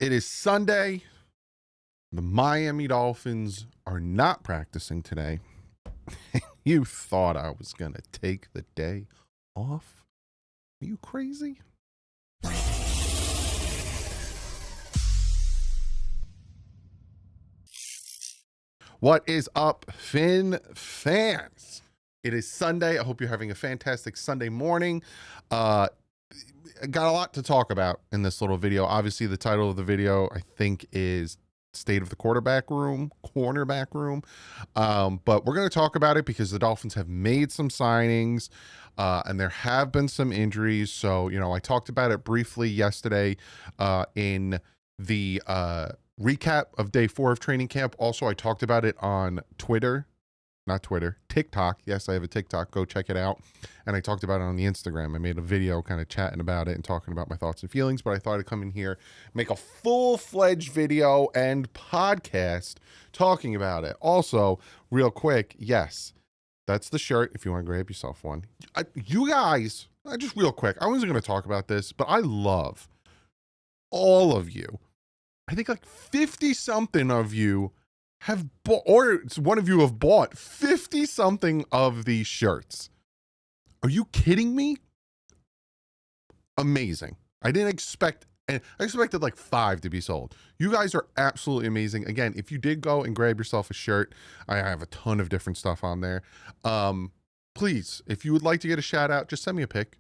It is Sunday. The Miami Dolphins are not practicing today. You thought I was going to take the day off? Are you crazy? What is up, Fin fans? It is Sunday. I hope you're having a fantastic Sunday morning. I got a lot to talk about in this little video. Obviously, the title of the video, I think, is State of the Cornerback Room. But we're going to talk about it because the Dolphins have made some signings and there have been some injuries. So, I talked about it briefly yesterday in the recap of day 4 of training camp. Also, I talked about it on TikTok. Yes, I have a TikTok. Go check it out. And I talked about it on the Instagram. I made a video kind of chatting about it and talking about my thoughts and feelings, but I thought I'd come in here, make a full-fledged video and podcast talking about it. Also, real quick, yes, that's the shirt if you want to grab yourself one. You guys, just real quick, I wasn't going to talk about this, but I love all of you. I think like 50-something of you have bought, or one of you have bought 50-something of these shirts. Are you kidding me? Amazing. I didn't expect, and I expected like 5 to be sold. You guys are absolutely amazing. Again, if you did go and grab yourself a shirt, I have a ton of different stuff on there. Please, if you would like to get a shout out, just send me a pic.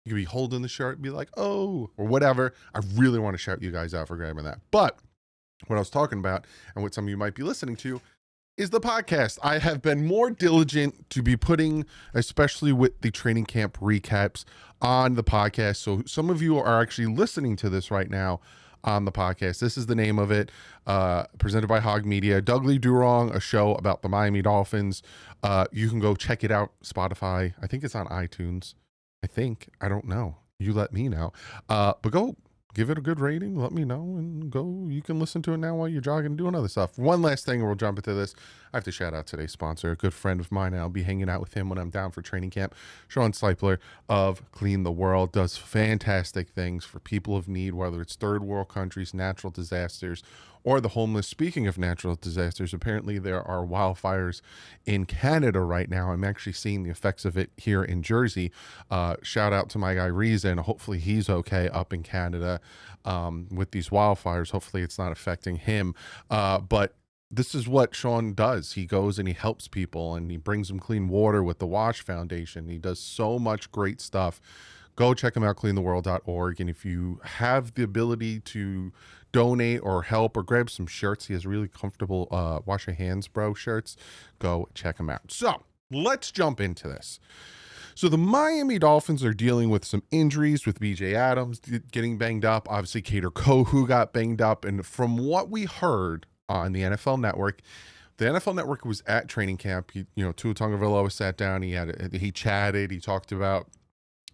You could be holding the shirt and be like, oh, or whatever. I really want to shout you guys out for grabbing that. But what I was talking about, and what some of you might be listening to, is the podcast. I have been more diligent to be putting, especially with the training camp recaps, on the podcast. So some of you are actually listening to this right now on the podcast. This is the name of it, presented by Hog Media. DouglieDoWrong, a show about the Miami Dolphins. You can go check it out. Spotify. I think it's on iTunes. I don't know. You let me know. But go give it a good rating. Let me know and go. You can listen to it now while you're jogging and doing other stuff. One last thing, and we'll jump into this. I have to shout out today's sponsor, a good friend of mine. I'll be hanging out with him when I'm down for training camp. Sean Sleipler of Clean the World does fantastic things for people of need, whether it's third world countries, natural disasters, or the homeless. Speaking of natural disasters, apparently there are wildfires in Canada right now. I'm actually seeing the effects of it here in Jersey. Shout out to my guy Reason. Hopefully he's okay up in Canada with these wildfires. Hopefully it's not affecting him. But this is what Sean does. He goes and he helps people and he brings them clean water with the Wash Foundation. He does so much great stuff. Go check him out, cleantheworld.org. And if you have the ability to donate or help or grab some shirts, he has really comfortable wash your hands, bro shirts. Go check him out. So let's jump into this. So the Miami Dolphins are dealing with some injuries, with BJ Adams getting banged up. Obviously, Cater Kohu got banged up. And from what we heard on the NFL Network, the NFL Network was at training camp. Tua Tagovailoa sat down. He chatted. He talked about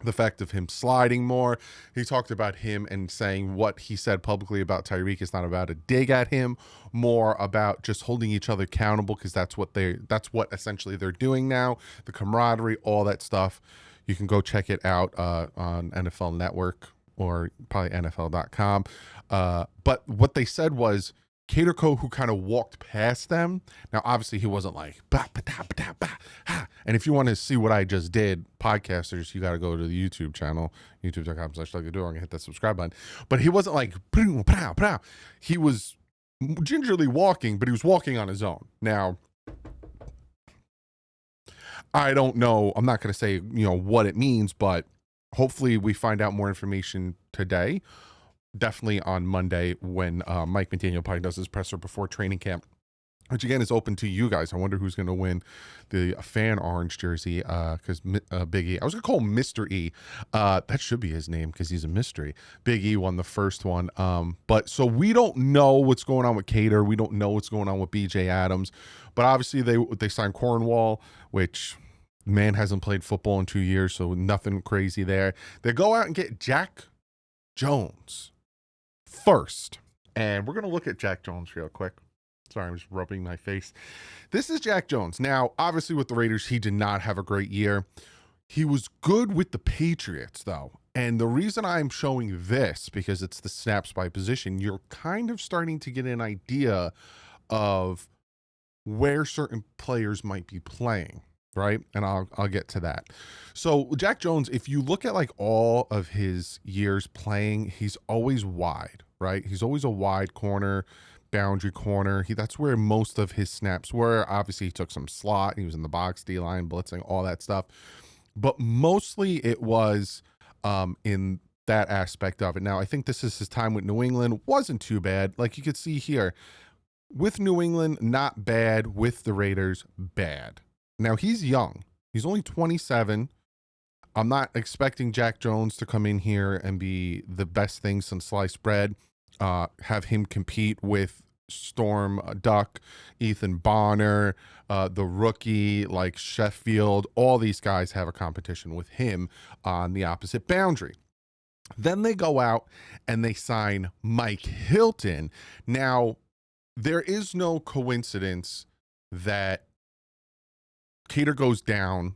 the fact of him sliding more. He talked about him and saying what he said publicly about Tyreek is not about a dig at him, more about just holding each other accountable, because that's what essentially they're doing now. The camaraderie, all that stuff. You can go check it out on NFL Network or probably NFL.com. But what they said was, Cater Kohu kind of walked past them. Now, obviously, he wasn't like, bah, bah, bah, bah, bah, ha. And if you want to see what I just did, podcasters, you got to go to the YouTube channel, youtube.com/DouglieDoWrong, and hit that subscribe button. But he wasn't like, pow, pow, pow. He was gingerly walking, but he was walking on his own. Now, I don't know. I'm not going to say, what it means, but hopefully we find out more information today. Definitely on Monday when Mike McDaniel probably does his presser before training camp, which again is open to you guys. I wonder who's going to win the fan orange jersey, because Big E, I was going to call him Mr. E. That should be his name because he's a mystery. Big E won the first one. But so we don't know what's going on with Cater. We don't know what's going on with BJ Adams. But obviously they signed Cornwall, which man hasn't played football in 2 years, so nothing crazy there. They go out and get Jack Jones first, and we're going to look at Jack Jones real quick. Sorry, I'm just rubbing my face. This is Jack Jones. Now, obviously with the Raiders, he did not have a great year. He was good with the Patriots, though. And the reason I'm showing this, because it's the snaps by position, you're kind of starting to get an idea of where certain players might be playing, right? And I'll get to that. So Jack Jones, if you look at like all of his years playing, he's always wide, right? He's always a wide corner, boundary corner. That's where most of his snaps were. Obviously, he took some slot. He was in the box, D-line, blitzing, all that stuff. But mostly it was in that aspect of it. Now, I think this is his time with New England. Wasn't too bad. Like you could see here, with New England, not bad. With the Raiders, bad. Now, he's young. He's only 27. I'm not expecting Jack Jones to come in here and be the best thing since sliced bread. Have him compete with Storm Duck, Ethan Bonner, the rookie like Sheffield. All these guys have a competition with him on the opposite boundary. Then they go out and they sign Mike Hilton. Now, there is no coincidence that Cater goes down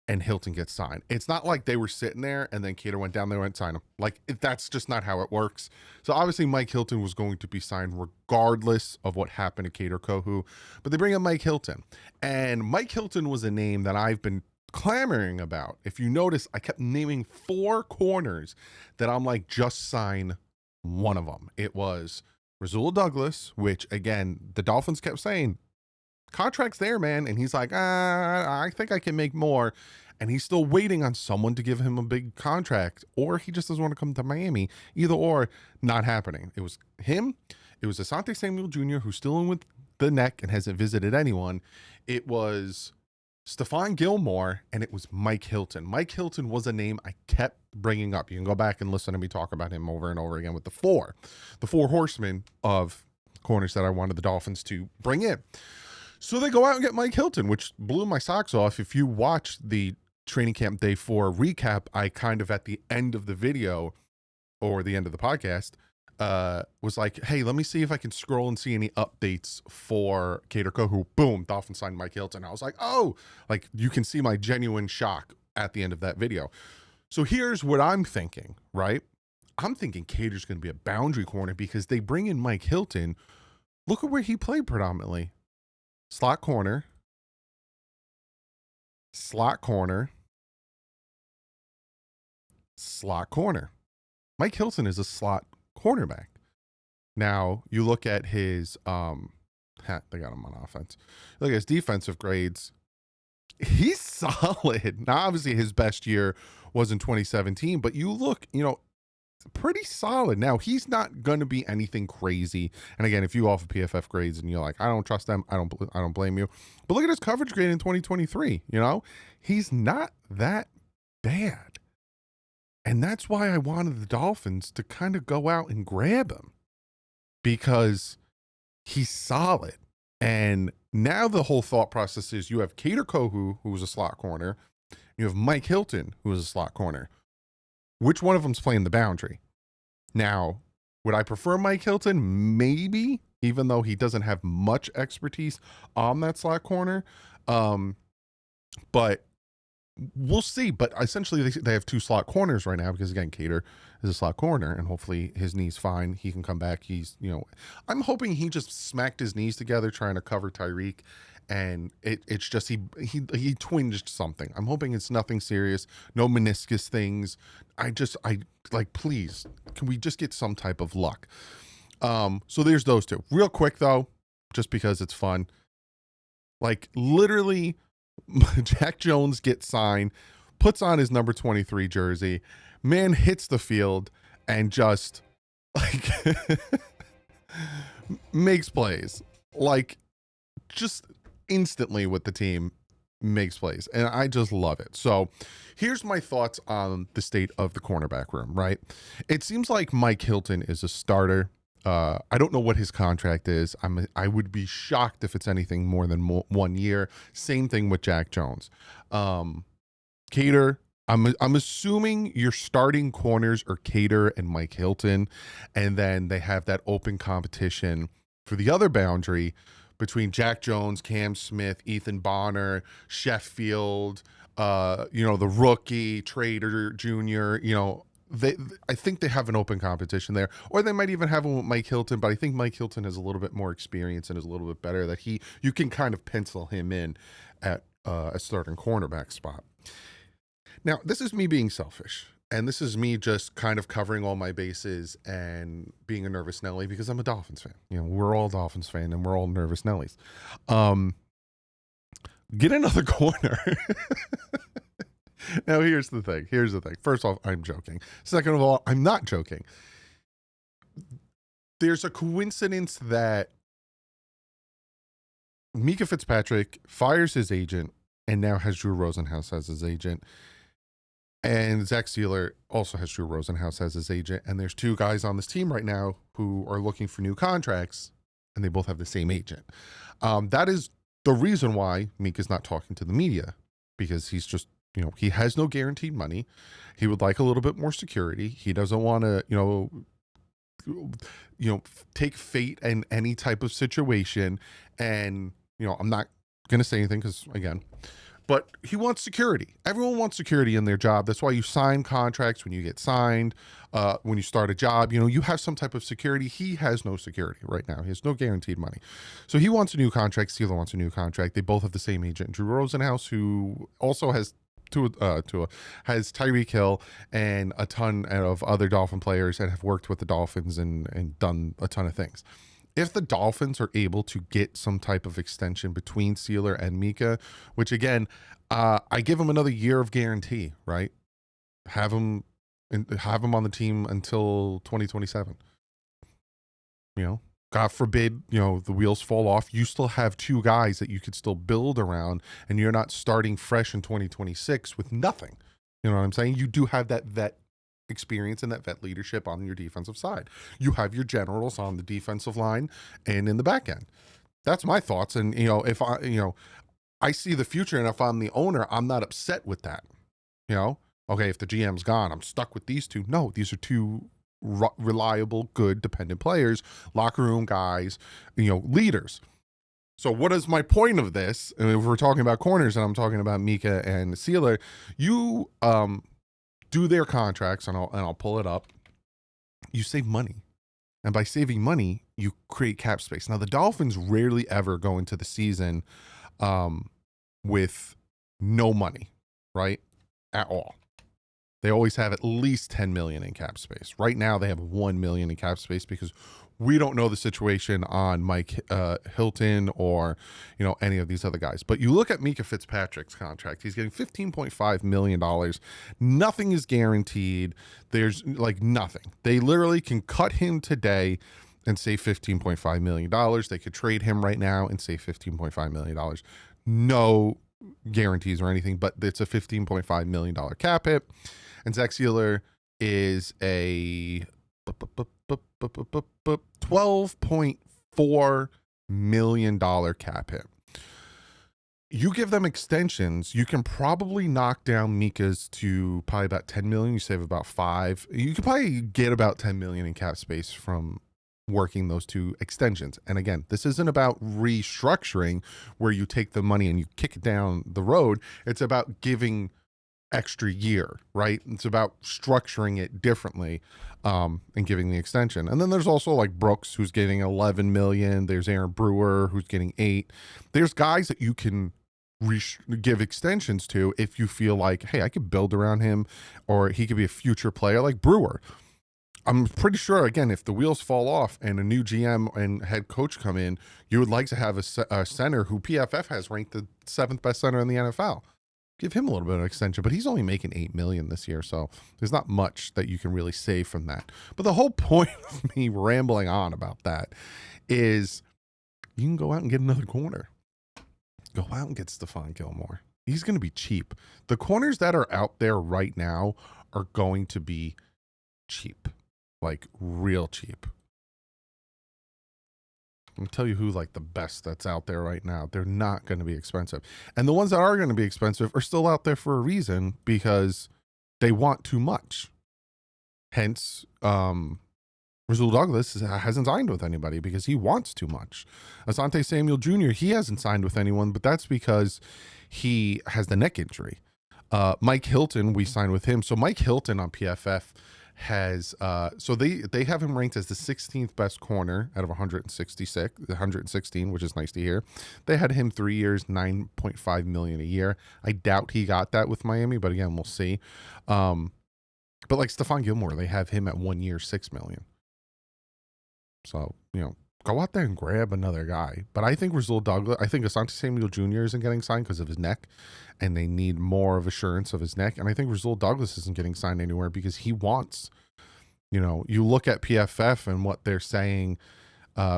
and Hilton gets signed. It's not like they were sitting there and then Cater went down, they went and signed him. Like, that's just not how it works. So obviously Mike Hilton was going to be signed regardless of what happened to Cater Kohu, but they bring up Mike Hilton. And Mike Hilton was a name that I've been clamoring about. If you notice, I kept naming 4 corners that I'm like, just sign one of them. It was Rasul Douglas, which again, the Dolphins kept saying, contract's there, man. And he's like, I think I can make more. And he's still waiting on someone to give him a big contract, or he just doesn't want to come to Miami. Either or, not happening. It was him. It was Asante Samuel Jr., who's still in with the neck and hasn't visited anyone. It was Stephon Gilmore, and it was Mike Hilton. Mike Hilton was a name I kept bringing up. You can go back and listen to me talk about him over and over again with the four horsemen of corners that I wanted the Dolphins to bring in. So they go out and get Mike Hilton, which blew my socks off. If you watch the training camp day 4 recap, I kind of at the end of the video or the end of the podcast was like, hey, let me see if I can scroll and see any updates for Cater Kohu. Boom, Dolphins signed Mike Hilton. I was like, oh, like you can see my genuine shock at the end of that video. So here's what I'm thinking, right? I'm thinking Cater's going to be a boundary corner because they bring in Mike Hilton. Look at where he played predominantly. Slot corner, slot corner, slot corner. Mike Hilton is a slot cornerback. Now, you look at his, they got him on offense. Look at his defensive grades. He's solid. Now, obviously, his best year was in 2017, but you look, pretty solid. Now, he's not going to be anything crazy. And again, if you offer PFF grades and you're like, I don't trust them, I don't blame you. But look at his coverage grade in 2023. He's not that bad. And that's why I wanted the Dolphins to kind of go out and grab him, because he's solid. And now the whole thought process is you have Cater Kohu, who was a slot corner. You have Mike Hilton, who was a slot corner. Which one of them's playing the boundary? Now, would I prefer Mike Hilton? Maybe, even though he doesn't have much expertise on that slot corner. But we'll see. But essentially, they have 2 slot corners right now because, again, Cater is a slot corner, and hopefully his knee's fine. He can come back. I'm hoping he just smacked his knees together trying to cover Tyreek, and it's just he twinged something. I'm hoping it's nothing serious, no meniscus things. I please, can we just get some type of luck? So there's those 2. Real quick though, just because it's fun. Like literally, Jack Jones gets signed, puts on his number 23 jersey, man hits the field and just like makes plays. Like just instantly with the team, makes plays, and I just love it. So here's my thoughts on the state of the cornerback room, right? It seems like Mike Hilton is a starter. I don't know what his contract is. I would be shocked if it's anything more than 1 year. Same thing with Jack Jones. Cater, I'm assuming your starting corners are Cater and Mike Hilton, and then they have that open competition for the other boundary between Jack Jones, Cam Smith, Ethan Bonner, Sheffield, the rookie, Trader Jr., I think they have an open competition there, or they might even have one with Mike Hilton, but I think Mike Hilton has a little bit more experience and is a little bit better, that you can kind of pencil him in at a starting cornerback spot. Now, this is me being selfish, and this is me just kind of covering all my bases and being a nervous Nelly because I'm a Dolphins fan. We're all Dolphins fan and we're all nervous Nellies. Get another corner. Now, here's the thing. First off, I'm joking. Second of all, I'm not joking. There's a coincidence that Mika Fitzpatrick fires his agent and now has Drew Rosenhaus as his agent. And Zach Sealer also has Drew Rosenhaus as his agent. And there's two guys on this team right now who are looking for new contracts, and they both have the same agent. That is the reason why Mika's not talking to the media, because he's just, he has no guaranteed money. He would like a little bit more security. He doesn't want to, take fate in any type of situation. And, I'm not going to say anything because, again, but he wants security. Everyone wants security in their job. That's why you sign contracts when you get signed. When you start a job, you have some type of security. He has no security right now. He has no guaranteed money. So he wants a new contract. Steeler wants a new contract. They both have the same agent, Drew Rosenhaus, who also has has Tyreek Hill and a ton of other Dolphin players that have worked with the Dolphins and done a ton of things. If the Dolphins are able to get some type of extension between Sealer and Mika, which again, I give him another year of guarantee, right? Have him on the team until 2027. God forbid, the wheels fall off. You still have two guys that you could still build around, and you're not starting fresh in 2026 with nothing. You know what I'm saying? You do have that vet experience and that vet leadership on your defensive side. You have your generals on the defensive line and in the back end. That's my thoughts. And, if I see the future, and if I'm the owner, I'm not upset with that. Okay, if the GM's gone, I'm stuck with these two. No, these are two reliable, good, dependent players, locker room guys, leaders. So what is my point of this? And if we're talking about corners and I'm talking about Mika and Sealer, you do their contracts, and I'll pull it up. You save money. And by saving money, you create cap space. Now, the Dolphins rarely ever go into the season with no money, right? At all. They always have at least 10 million in cap space. Right now, they have 1 million in cap space because we don't know the situation on Mike Hilton or, any of these other guys. But you look at Mika Fitzpatrick's contract. He's getting $15.5 million. Nothing is guaranteed. There's nothing. They literally can cut him today and save $15.5 million. They could trade him right now and save $15.5 million. No guarantees or anything, but it's a $15.5 million cap hit. And Zach Sealer is a $12.4 million cap hit. You give them extensions, you can probably knock down Mika's to probably about 10 million. You save about 5. You could probably get about 10 million in cap space from working those two extensions. And again, this isn't about restructuring where you take the money and you kick it down the road. It's about giving extra year, right? It's about structuring it differently and giving the extension. And then there's also like Brooks, who's getting 11 million. There's Aaron Brewer, who's getting 8. There's guys that you can give extensions to if you feel like, hey, I could build around him, or he could be a future player like Brewer. I'm pretty sure, again, if the wheels fall off and a new GM and head coach come in, you would like to have a center who PFF has ranked the 7th best center in the NFL. Give him a little bit of extension, but he's only making $8 million this year, so there's not much that you can really save from that. But the whole point of me rambling on about that is you can go out and get another corner. Go out and get Stephon Gilmore. He's going to be cheap. The corners that are out there right now are going to be cheap, like real cheap. I'm tell you who like the best that's out there right now. They're not going to be expensive. And the ones that are going to be expensive are still out there for a reason, because they want too much. Hence, Rasul Douglas hasn't signed with anybody because he wants too much. Asante Samuel Jr., he hasn't signed with anyone, but that's because he has the neck injury. Mike Hilton, we signed with him. So Mike Hilton on PFF has so they have him ranked as the 16th best corner out of 116, which is nice to hear. They had him 3 years, 9.5 million a year. I doubt he got that with Miami, but again, we'll see. But like Stephon Gilmore, they have him at 1 year, 6 million. So, go out there and grab another guy. But I think Rasul Douglas, I think Asante Samuel Jr. isn't getting signed because of his neck, and they need more of assurance of his neck. And I think Rasul Douglas isn't getting signed anywhere because he wants, you look at PFF and what they're saying,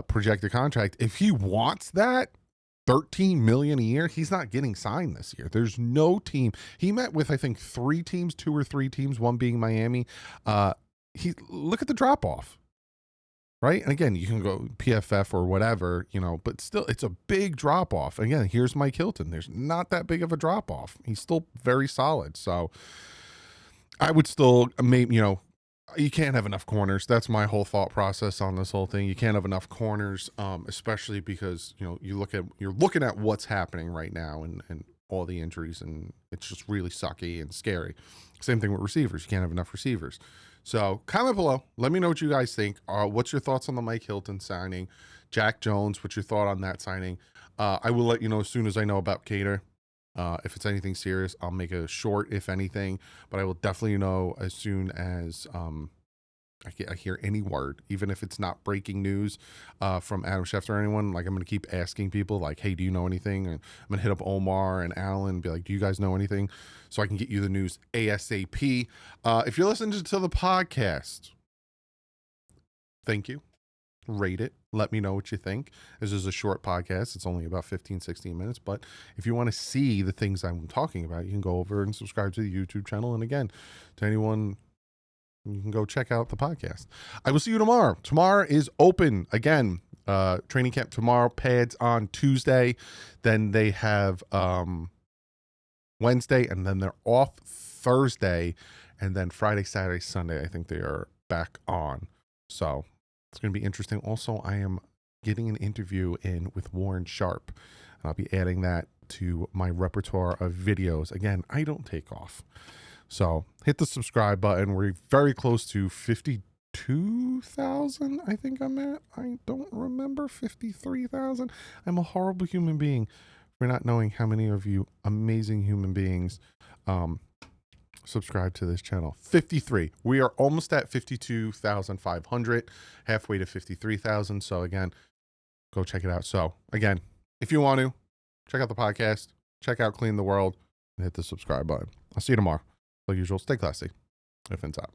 projected contract. If he wants that, 13 million a year, he's not getting signed this year. There's no team. He met with, I think, 2 or 3 teams, one being Miami. Look at the drop off. Right. And again, you can go PFF or whatever, but still it's a big drop off. Again, here's Mike Hilton. There's not that big of a drop off. He's still very solid. So I would still maybe, you can't have enough corners. That's my whole thought process on this whole thing. You can't have enough corners, especially because, you're looking at what's happening right now and all the injuries, and it's just really sucky and scary. Same thing with receivers. You can't have enough receivers. So comment below. Let me know what you guys think. What's your thoughts on the Mike Hilton signing? Jack Jones, what's your thought on that signing? I will let you know as soon as I know about Cater. If it's anything serious, I'll make a short, if anything. But I will definitely know as soon as I hear any word, even if it's not breaking news from Adam Schefter or anyone. Like, I'm going to keep asking people, like, hey, do you know anything? And I'm going to hit up Omar and Alan and be like, do you guys know anything? So I can get you the news ASAP. If you're listening to the podcast, thank you. Rate it. Let me know what you think. This is a short podcast. It's only about 15-16 minutes. But if you want to see the things I'm talking about, you can go over and subscribe to the YouTube channel. And again, to anyone, you can go check out the podcast. I will see you tomorrow. Tomorrow is open again. Training camp tomorrow. Pads on Tuesday. Then they have Wednesday, and then they're off Thursday, and then Friday, Saturday, Sunday, I think they are back on. So it's going to be interesting. Also, I am getting an interview in with Warren Sharp. I'll be adding that to my repertoire of videos. Again, I don't take off. So hit the subscribe button. We're very close to 52,000, I think I'm at. I don't remember, 53,000. I'm a horrible human being for not knowing how many of you amazing human beings subscribe to this channel. 53. We are almost at 52,500, halfway to 53,000. So again, go check it out. So again, if you want to, check out the podcast, check out Clean the World, and hit the subscribe button. I'll see you tomorrow. Like usual, stay classy. If in top.